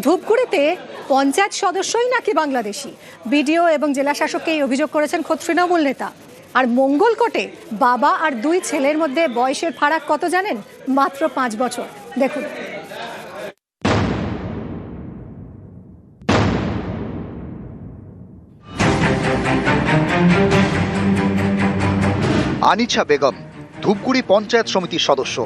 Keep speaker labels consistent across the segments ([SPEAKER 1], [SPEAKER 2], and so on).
[SPEAKER 1] ধূপগুড়িতে পঞ্চায়েত সদস্যই নাকি বাংলাদেশি। বিডিও এবং জেলা শাসককে এই অভিযোগ করেছেন খোদ তৃণমূল নেতা। আর মঙ্গলকোটে বাবা আর দুই ছেলের মধ্যে বয়সের ফারাক কত জানেন? মাত্র 5 বছর। দেখুন।
[SPEAKER 2] আনিছা বেগম ধূপগুড়ি পঞ্চায়েত সমিতির সদস্য।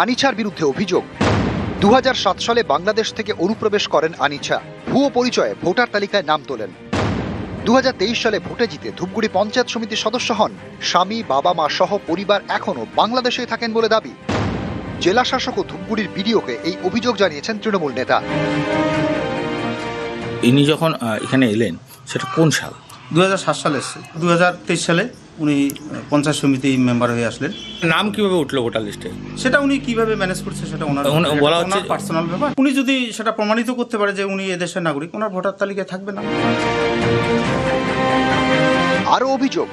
[SPEAKER 2] আনিছার বিরুদ্ধে অভিযোগ, 2007 সালে বাংলাদেশ থেকে অনুপ্রবেশ করেন আনিছা। ভুয়ো পরিচয়ে ভোটার তালিকায় নাম তোলেন। 2023 সালে ভোটে জিতে ধূপগুড়ি পঞ্চায়েত সমিতির সদস্য হন। স্বামী, বাবা মা সহ পরিবার এখনো বাংলাদেশেই থাকেন বলে দাবি। জেলা শাসক ও ধূপগুড়ির বিডিওকে এই অভিযোগ জানিয়েছেন তৃণমূল নেতা।
[SPEAKER 3] ইনি যখন এখানে এলেন সেটা কোন সাল?
[SPEAKER 4] 2007 সালে এসছে। 2023 সালে উনি পঞ্চায়েত সমিতি মেম্বার হয়ে আসলেন।
[SPEAKER 3] নাম কিভাবে উঠলো ভোটার লিস্টে?
[SPEAKER 4] সেটা উনি কিভাবে ম্যানেজ করছে সেটা ওনার
[SPEAKER 3] বলা হচ্ছে
[SPEAKER 4] পার্সোনাল ব্যাপার। উনি যদি সেটা প্রমাণিত করতে পারে যে উনি এদেশের নাগরিক, ওনার ভোটার তালিকায় থাকবে না।
[SPEAKER 2] আরও অভিযোগ,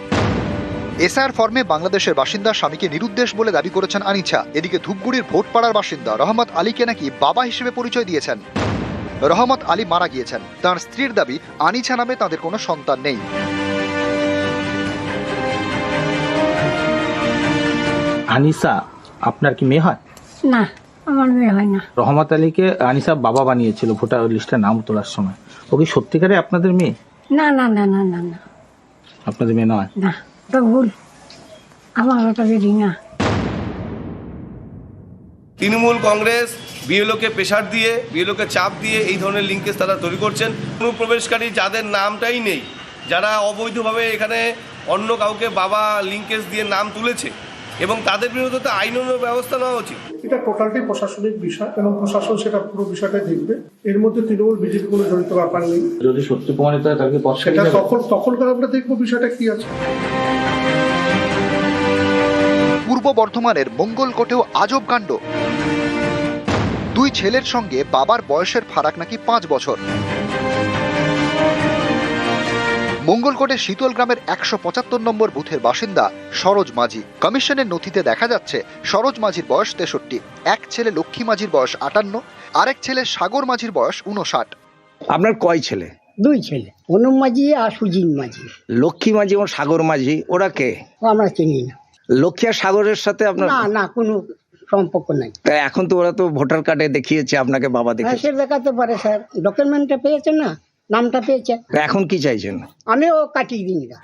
[SPEAKER 2] এসআর ফর্মে বাংলাদেশের বাসিন্দা স্বামীকে নিরুদ্দেশ বলে দাবি করেছেন আনিছা। এদিকে ধূপগুড়ির ভোটপাড়ার বাসিন্দা রহমত আলীকে নাকি বাবা হিসেবে পরিচয় দিয়েছেন। রহমত আলী মারা গিয়েছেন। তার স্ত্রীর দাবি, আনিছা নামে তাদের কোনো সন্তান নেই।
[SPEAKER 5] আনিসা আপনার কি মেয়ে হয়?
[SPEAKER 6] না, আমার মেয়ে হয় না।
[SPEAKER 5] রহমত আলীকে আনিসা বাবা বানিয়েছিল ভোটার লিস্টে নাম তোলার সময়। ও কি সত্যিকারে আপনাদের মেয়ে?
[SPEAKER 6] না না না না না না,
[SPEAKER 5] আপনাদের মেয়ে নয়?
[SPEAKER 6] না, ওটা ভুল। আমার ওটা বেরি না।
[SPEAKER 7] তৃণমূল কংগ্রেস বিএলওকে প্রেশার দিয়ে, বিএলওকে চাপ দিয়ে এই ধরনের লিঙ্কেজ তারা তৈরি করছেন। অনুপ্রবেশকারী যাদের নামটাই নেই, যারা অবৈধভাবে এখানে অন্য কাউকে বাবা লিঙ্কেজ দিয়ে নাম তুলেছে, এবং তাদের বিরুদ্ধে তো আইনানুগ ব্যবস্থা নেওয়া উচিত।
[SPEAKER 8] এটা টোটালটাই প্রশাসনিক বিষয় এবং প্রশাসন সেটা পুরো বিষয়টা দেখবে। এর মধ্যে তৃণমূল বিজেপি কোনো জড়িত ব্যাপার নেই।
[SPEAKER 5] যদি সত্যি প্রমাণিত হয় তাহলে
[SPEAKER 8] সেটা তখনকার আমরা দেখবো বিষয়টা কি আছে।
[SPEAKER 2] পূর্ব বর্ধমানের মঙ্গলকোটেও আজব কাণ্ড। দুই ছেলের সঙ্গে বাবার বয়সের ফারাক নাকি 5 বছর। মঙ্গলকোটের শীতল গ্রামের 175 নম্বর বুথের বাসিন্দা সরোজ মাঝি। কমিশনের নথিতে দেখা যাচ্ছে সরোজ মাঝির বয়স 63। এক ছেলে লক্ষ্মী মাঝির বয়স 58, আরেক ছেলে সাগর মাঝির বয়স 59।
[SPEAKER 9] আপনার কয় ছেলে?
[SPEAKER 6] 2 ছেলে, অনুপ মাঝি আর সুজিন মাঝি।
[SPEAKER 9] লক্ষ্মী মাঝি এবং সাগর মাঝি ওরা কে?
[SPEAKER 6] আমরা চিনি না।
[SPEAKER 9] লক্ষ্মী আর সাগরের সাথে আপনার
[SPEAKER 6] না না, কোনো সম্পর্ক নাই।
[SPEAKER 9] তাই এখন তো ওরা তো ভোটার কার্ডে দেখিয়েছে আপনাকে বাবা দেখিয়েছে।
[SPEAKER 6] সে দেখাতে পারে স্যার, ডকুমেন্টটা পেয়েছে না, নামটা পেয়েছে।
[SPEAKER 9] এখন কি চাইছেন?
[SPEAKER 6] আমিও কাটিয়ে দিই না।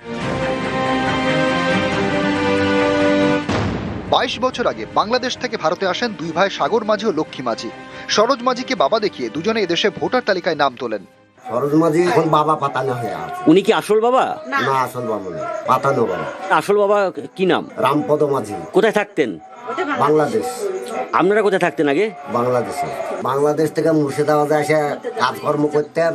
[SPEAKER 2] 22 বছর আগে বাংলাদেশ থেকে ভারতে আসেন দুই ভাই সাগর মাঝি ও লক্ষ্মী মাঝি। সরোজ মাঝিকে বাবা দেখিয়ে দুজনে এদেশে ভোটার তালিকায় নাম তোলেন।
[SPEAKER 10] সরোজ মাঝি এখন বাবা পাতানো হয়ে আছে।
[SPEAKER 11] উনি কি আসল বাবা?
[SPEAKER 10] না, আসল বাবা না, পাতানো বাবা।
[SPEAKER 11] আসল বাবা কি নাম?
[SPEAKER 10] রামপদ মাঝি।
[SPEAKER 11] কোথায় থাকতেন?
[SPEAKER 10] বাংলাদেশ।
[SPEAKER 11] আপনারা কোথায় থাকতেন আগে?
[SPEAKER 10] বাংলাদেশে। বাংলাদেশ থেকে মুর্শিদাবাদে এসে কাজকর্ম করতেন,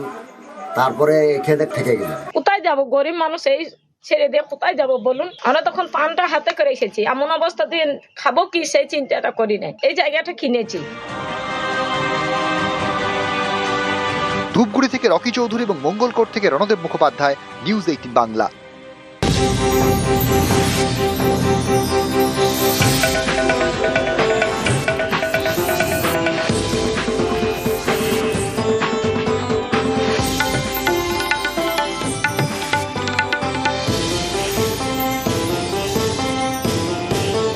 [SPEAKER 10] তারপরে এখানে থেকে গেলাম।
[SPEAKER 12] কোথায় যাব, গরিব মানুষ, এই ছেড়ে দিয়ে কোথায় যাব বলুন? আমরা তখন পানটা হাতে করে এসেছি, এমন অবস্থা দিয়ে খাবো কি সেই চিন্তাটা করি নাই। এই জায়গাটা কিনেছি।
[SPEAKER 2] ধূপগুড়ি থেকে রকি চৌধুরী এবং মঙ্গলকোট থেকে রণদেব মুখোপাধ্যায়, নিউজ 18 বাংলা।